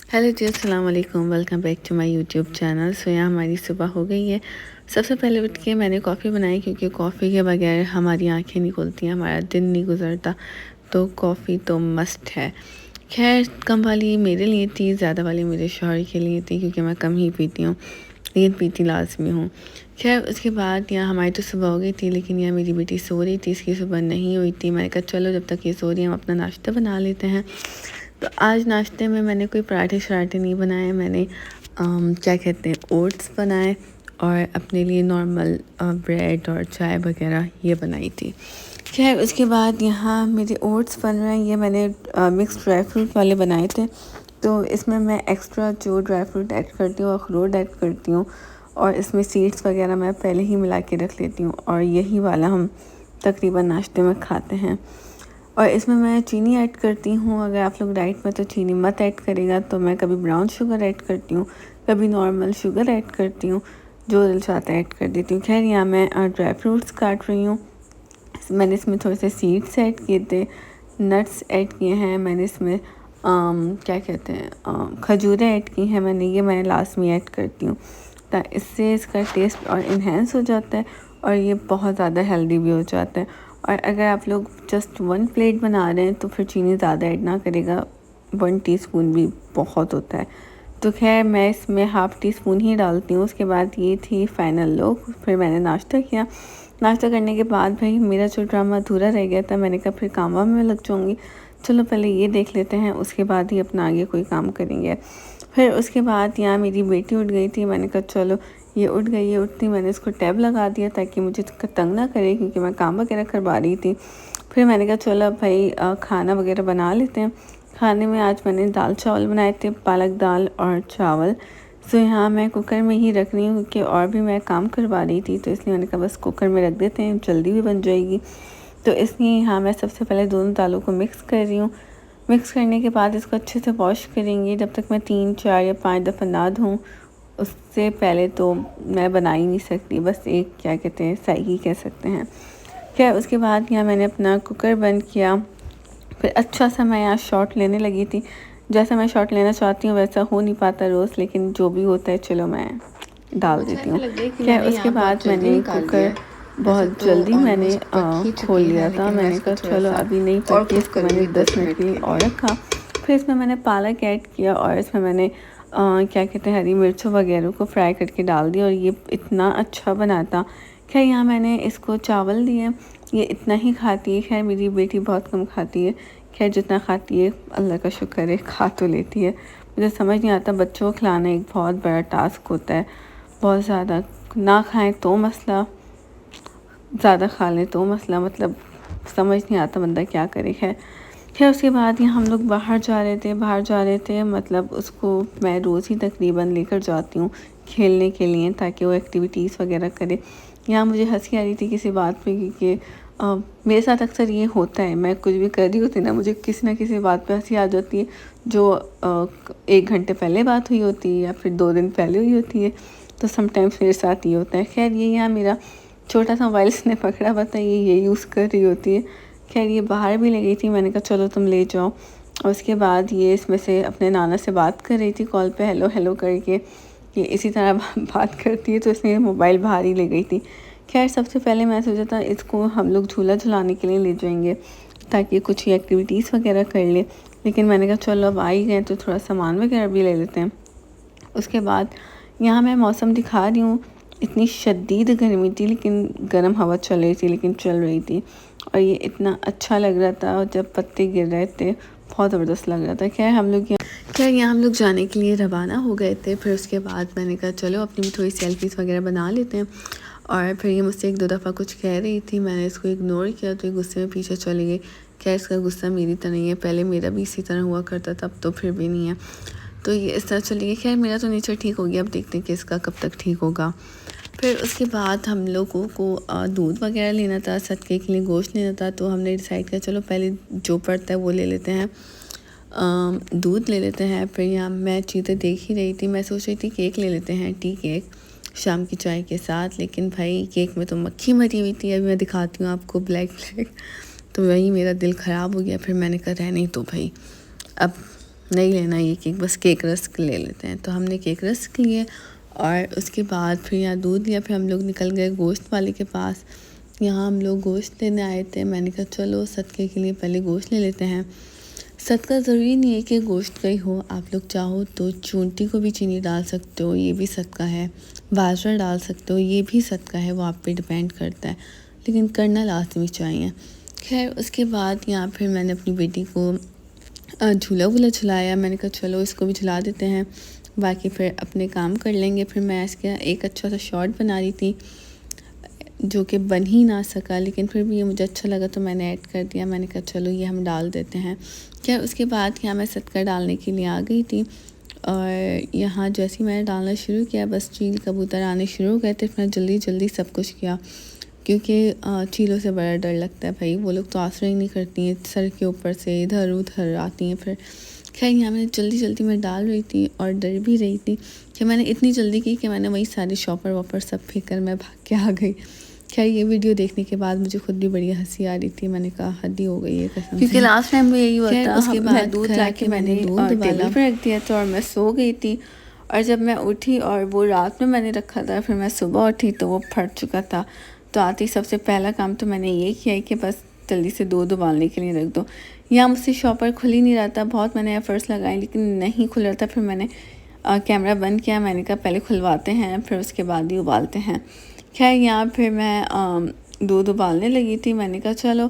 Hello जी, अस्सलाम वालेकुम। Welcome back to my YouTube channel. So यहाँ हमारी सुबह हो गई है। सबसे पहले उठ के मैंने कॉफ़ी बनाई क्योंकि कॉफ़ी के बगैर हमारी आंखें नहीं खुलती हैं, हमारा दिन नहीं गुजरता। तो कॉफ़ी तो मस्ट है। खैर कम वाली मेरे लिए थी, ज़्यादा वाली मेरे शौहर के लिए थी क्योंकि मैं कम ही पीती हूँ, लेकिन पीती लाजमी हूँ। खैर उसके बाद यहाँ हमारी तो सुबह हो गई थी, लेकिन यहाँ मेरी बेटी सो रही थी, इसकी सुबह नहीं हुई थी। मैंने कहा चलो जब तक ये सो रही है हम अपना नाश्ता बना लेते हैं। तो आज नाश्ते में मैंने कोई पराठे शराठे नहीं बनाए। मैंने क्या कहते हैं, ओट्स बनाए और अपने लिए नॉर्मल ब्रेड और चाय वगैरह ये बनाई थी। खैर उसके बाद यहाँ मेरे ओट्स बन रहे हैं। ये मैंने मिक्स ड्राई फ्रूट वाले बनाए थे। तो इसमें मैं एक्स्ट्रा जो ड्राई फ्रूट ऐड करती हूँ, अखरोट ऐड करती हूँ और इसमें सीड्स वगैरह मैं पहले ही मिला के रख लेती हूँ और यही वाला हम तकरीबन नाश्ते में खाते हैं। और इसमें मैं चीनी ऐड करती हूँ। अगर आप लोग डाइट में तो चीनी मत ऐड करेगा, तो मैं कभी ब्राउन शुगर ऐड करती हूँ, कभी नॉर्मल शुगर ऐड करती हूँ, जो दिल चाहता है ऐड कर देती हूँ। खैर यहाँ मैं ड्राई फ्रूट्स काट रही हूँ। मैंने इसमें थोड़े से सीड्स ऐड किए थे, नट्स ऐड किए हैं, मैंने इसमें क्या कहते हैं खजूरें ऐड की हैं मैंने। ये मैंने लास्ट में ऐड करती हूँ इससे इसका टेस्ट और इन्हेंस हो जाता है और ये बहुत ज़्यादा हेल्दी भी हो जाता है। और अगर आप लोग जस्ट 1 प्लेट बना रहे हैं तो फिर चीनी ज़्यादा ऐड ना करेगा, 1 टीस्पून भी बहुत होता है। तो खैर मैं इसमें हाफ़ टी स्पून ही डालती हूँ। उसके बाद ये थी फ़ाइनल लुक। फिर मैंने नाश्ता किया। नाश्ता करने के बाद भाई मेरा जो ड्रामा अधूरा रह गया था, मैंने कहा फिर काम वाम में लग जाऊँगी, चलो पहले ये देख लेते हैं, उसके बाद ही अपना आगे कोई काम करेंगे। फिर उसके बाद यहाँ मेरी बेटी उठ गई थी। मैंने कहा चलो ये उठ गई है, उठती मैंने इसको टैब लगा दिया ताकि मुझे तंग ना करे क्योंकि मैं काम वगैरह करवा रही थी। फिर मैंने कहा चलो अब भाई खाना वगैरह बना लेते हैं। खाने में आज मैंने दाल चावल बनाए थे, पालक दाल और चावल। सो यहाँ मैं कुकर में ही रख रही हूँ क्योंकि और भी मैं काम करवा रही थी, तो इसलिए मैंने कहा बस कुकर में रख देते हैं, जल्दी भी बन जाएगी। तो इसलिए यहाँ मैं सबसे पहले दोनों दालों को मिक्स कर रही हूँ। मिक्स करने के बाद इसको अच्छे से वॉश करेंगे। जब तक मैं 3, 4 या 5 दफ़ा ना धोऊँ, उससे पहले तो मैं बना ही नहीं सकती, बस एक क्या कहते हैं सही ही कह सकते हैं। खैर उसके बाद यहाँ मैंने अपना कुकर बंद किया। फिर अच्छा सा मैं यहाँ शॉट लेने लगी थी। जैसा मैं शॉट लेना चाहती हूँ वैसा हो नहीं पाता रोज़, लेकिन जो भी होता है चलो मैं डाल देती हूँ। खैर उसके बाद मैंने कुकर बहुत जल्दी मैंने खोल लिया था। मैंने कहा चलो अभी नहीं करके इसको मैंने 10 मिनट के लिए और रखा। फिर इसमें मैंने पालक ऐड किया और इसमें मैंने क्या कहते हैं हरी मिर्चों वगैरह को फ्राई करके डाल दिया और ये इतना अच्छा बना था। खैर यहाँ मैंने इसको चावल दिए, ये इतना ही खाती है। खैर मेरी बेटी बहुत कम खाती है। खैर जितना खाती है अल्लाह का शुक्र है, खा तो लेती है। मुझे समझ नहीं आता, बच्चों को खिलाना एक बहुत बड़ा टास्क होता है, बहुत ज़्यादा। ना खाएं तो मसला, ज़्यादा खा लें तो मसला, मतलब समझ नहीं आता बंदा क्या करे। खैर उसके बाद यहाँ हम लोग बाहर जा रहे थे, मतलब उसको मैं रोज़ ही तकरीबन लेकर जाती हूँ खेलने के लिए ताकि वो एक्टिविटीज़ वगैरह करे। यहाँ मुझे हंसी आ रही थी किसी बात पे क्योंकि मेरे साथ अक्सर ये होता है, मैं कुछ भी कर रही होती ना, मुझे किसी ना किसी बात पे हंसी आ जाती है जो 1 घंटे पहले बात हुई होती है या फिर 2 दिन पहले हुई होती है। तो समटाइम्स मेरे साथ ये होता है। खैर ये यहाँ मेरा छोटा सा मोबाइल इसने पकड़ा हुआ था, ये यूज़ कर रही होती है। खैर ये बाहर भी ले गई थी, मैंने कहा चलो तुम ले जाओ। और उसके बाद ये इसमें से अपने नाना से बात कर रही थी कॉल पे, हेलो हेलो करके। ये इसी तरह बात करती है, तो इसने मोबाइल बाहर ही ले गई थी। खैर सबसे पहले मैं सोचा था इसको हम लोग झूला झुलाने के लिए ले जाएंगे ताकि कुछ एक्टिविटीज़ वगैरह कर ले, लेकिन मैंने कहा चलो अब आ ही गए तो थोड़ा सामान वगैरह भी ले लेते हैं। उसके बाद यहाँ मैं मौसम दिखा रही हूँ। इतनी शदीद गर्मी थी लेकिन गर्म हवा चल रही थी, लेकिन चल रही थी और ये इतना अच्छा लग रहा था। और जब पत्ते गिर रहे थे बहुत ज़बरदस्त लग रहा था। खैर यहाँ हम लोग जाने के लिए रवाना हो गए थे। फिर उसके बाद मैंने कहा चलो अपनी भी थोड़ी सेल्फीज़ वगैरह बना लेते हैं। और फिर ये मुझसे 1-2 दफ़ा कुछ कह रही थी, मैंने इसको इग्नोर किया तो ये गुस्से में पीछे चली गई। खैर इसका गुस्सा मेरी तरह नहीं है, पहले मेरा भी इसी तरह हुआ करता था, अब तो फिर भी नहीं है। तो ये इस तरह चली गई। खैर मेरा तो नेचर ठीक हो गया, अब देखते हैं कि इसका कब तक ठीक होगा। फिर उसके बाद हम लोगों को दूध वगैरह लेना था, सदके के लिए गोश्त लेना था, तो हमने डिसाइड किया चलो पहले जो पड़ता है वो ले लेते हैं, दूध ले लेते हैं। फिर यहाँ मैं चीज़ें देख ही रही थी, मैं सोच रही थी केक ले लेते हैं, टी केक शाम की चाय के साथ, लेकिन भाई केक में तो मक्खी मरी हुई थी। अभी मैं दिखाती हूँ आपको ब्लैक, तो वही मेरा दिल ख़राब हो गया। फिर मैंने कहा रहने तो भाई अब नहीं लेना ये केक, बस केक रस्क ले लेते हैं। तो हमने केक रस्क लिए और उसके बाद फिर यहाँ दूध लिया। फिर हम लोग निकल गए गोश्त वाले के पास। यहाँ हम लोग गोश्त लेने आए थे। मैंने कहा चलो सदक़े के लिए पहले गोश्त ले लेते हैं। सदका ज़रूरी नहीं है कि गोश्त का ही हो, आप लोग चाहो तो चूंटी को भी चीनी डाल सकते हो, ये भी सदका है। बाजरा डाल सकते हो, ये भी सदका है, वो आप पे डिपेंड करता है, लेकिन करना लाजमी चाहिए। खैर उसके बाद यहाँ फिर मैंने अपनी बेटी को झूला वूला झुलाया। मैंने कहा चलो इसको भी झुला देते हैं, बाकी फिर अपने काम कर लेंगे। फिर मैं इसका एक अच्छा सा शॉर्ट बना रही थी जो कि बन ही ना सका, लेकिन फिर भी ये मुझे अच्छा लगा तो मैंने ऐड कर दिया। मैंने कहा चलो ये हम डाल देते हैं। क्या उसके बाद यहाँ मैं सदका डालने के लिए आ गई थी और यहाँ जैसे ही मैंने डालना शुरू किया बस चील कबूतर आने शुरू हो गए थे। फिर जल्दी जल्दी सब कुछ किया क्योंकि चीलों से बड़ा डर लगता है भाई, वो लोग तो आसरा ही नहीं करती हैं, सर के ऊपर से इधर उधर आती हैं। फिर खैर यहाँ मैंने जल्दी जल्दी में डाल रही थी और डर भी रही थी कि मैंने इतनी जल्दी की कि मैंने वही सारे शॉपर वॉपर सब फेंक कर मैं भाग के आ गई। खैर ये वीडियो देखने के बाद मुझे खुद भी बड़ी हंसी आ रही थी। मैंने कहा हद ही हो गई है कसम से, क्योंकि लास्ट टाइम भी यही हुआ था। उसके बाद दूध ला के मैंने टेबल पर रख दिया था और मैं सो गई थी, और जब मैं उठी और वो रात में मैंने रखा था, फिर मैं सुबह उठी तो वो फट चुका था। तो आती सबसे पहला काम तो मैंने ये किया कि बस जल्दी से दूध उबालने के लिए रख दो। यहाँ मुझसे शॉपर खुल ही नहीं रहा था, बहुत मैंने एफर्ट्स लगाए लेकिन नहीं खुल रहा था। फिर मैंने कैमरा बंद किया, मैंने कहा पहले खुलवाते हैं फिर उसके बाद ही उबालते हैं। खैर यहाँ फिर मैं दूध उबालने लगी थी। मैंने कहा चलो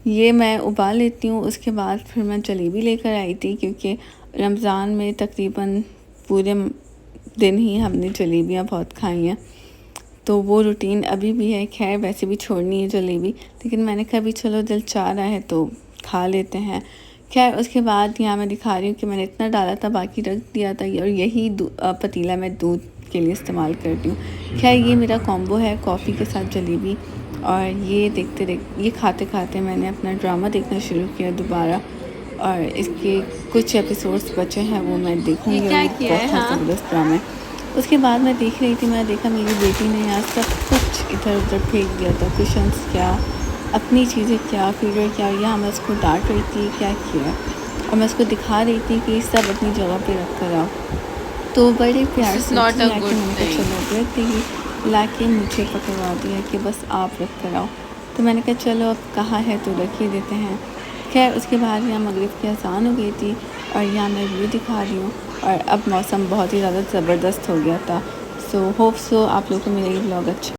ये मैं उबाल लेती हूँ। उसके बाद फिर मैं जलेबी लेकर आई थी क्योंकि रमज़ान में तकरीबन पूरे दिन ही हमने जलेबियाँ बहुत खाई हैं, तो वो रूटीन अभी भी है। खैर वैसे भी छोड़नी है जलेबी, लेकिन मैंने कहा भी चलो दिल चाह रहा है तो खा लेते हैं। खैर उसके बाद यहाँ मैं दिखा रही हूँ कि मैंने इतना डाला था, बाकी रख दिया था, और यही पतीला मैं दूध के लिए इस्तेमाल करती हूँ। खैर ये मेरा कॉम्बो है कॉफ़ी के साथ जलेबी, और ये ये खाते खाते मैंने अपना ड्रामा देखना शुरू किया दोबारा, और इसके कुछ एपिसोड्स बचे हैं वो मैं देखूँगी। बहुत ज़बरदस्त ड्रामा है। उसके बाद मैं देख रही थी, मैंने देखा मेरी बेटी ने यहाँ सब कुछ इधर उधर फेंक दिया था, कुशन्स क्या, अपनी चीज़ें क्या, फीडर क्या, और यहाँ मैं उसको डांट रही थी क्या किया, और मैं उसको दिखा रही थी कि सब अपनी जगह पे रख कर आओ। तो बड़े प्यार से चलो थी लाके मुझे पकड़वा दिया कि बस आप रख कर आओ। तो मैंने कहा चलो अब कहाँ है तो रख ही देते हैं। खैर उसके बाद यहाँ मगरिब की अज़ान हो गई थी और यहाँ मैं व्यू दिखा रही हूँ, और अब मौसम बहुत ही ज़्यादा ज़बरदस्त हो गया था। सो होप सो आप लोगों को मेरा ये व्लॉग अच्छा